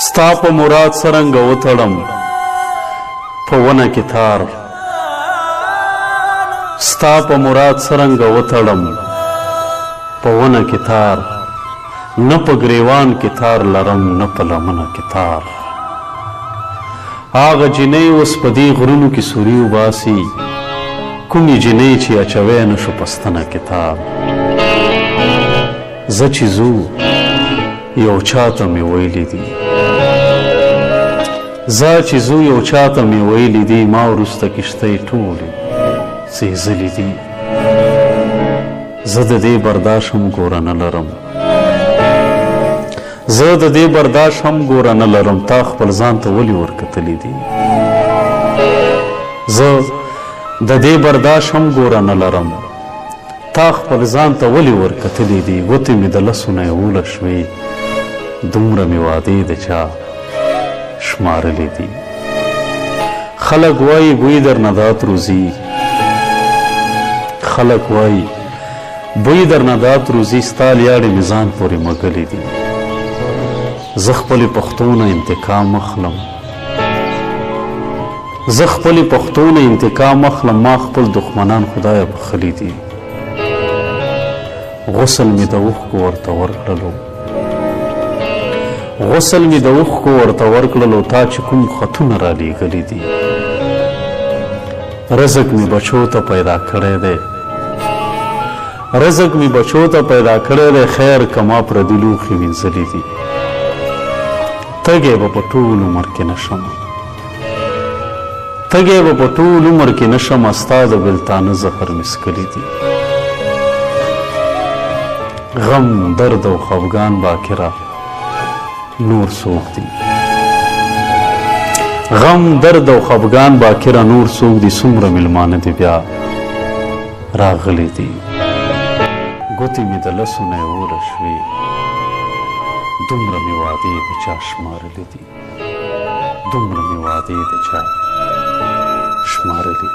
ستا په مراد څرنګه وتړم په ونه کې تار، ستا په مراد څرنګه وتړم په ونه کې تار، نه په ګریوان کې تار لرم نه په لمنه کې تار. هغه جینۍ اوس په دې غرونو کې سوري وباسي، کومې جینۍ چې اچوی نه شو په ستنه کې تار. زه چې ځو یو چاته مې ویلي دي، زه چې ځو یو چاته مې ویلي دي، ما وروسته کښتۍ ټولې سېزلي دي. زه د دې برداشت هم ګوره نه لرم، زه د دې برداشت هم ګوره نه لرم، تا خپل ځان ته ولې ورکتلی دي. زه د دې برداشت هم ګوره نه لرم، تا خپل ځان ته ولې ورکتلی دي. ګوتې مې د لسو نه 11 شوې، دومره مې وعدې د چا شمارلې دي. خلک وایي بوی درنه دات روزي، خلک وایي بوی درنه دات روزي، ستا لیاړې مې ځان پورې مږلې دي. زه خپلې پښتو نه انتقام اخلم، زه خپلې پښتو نه انتقام اخلم، ما خپل دښمنان خدایه بخښلي دي. غسل مې د اوښکو ورته ورکړلو، غسل مې د اوښکو ورته ورکړلو، تا چې کوم خطونه رالیږلي دي. رزق مې بچو ته پیدا کړی دی، رزق مې بچو ته پیدا کړی دی، خیر که ما پردي لوښي وینځلي دي. تږی به په ټول عمر کې نه شم، تږی به په ټول عمر کې نه شم، ستا د بېلتانه زهر مې څکلي دي. غم درد او خفګان باکره نور څوک دي، غم درد او خفګان باکره نور څوک دي، څومره مېلمانه دي بیا راغلي دي. ګوتې مې د لسو نه 11 شوې، دومره مې وعدې د چا شمارلې دي، دومره مې وعدې د چا شمارلې دي.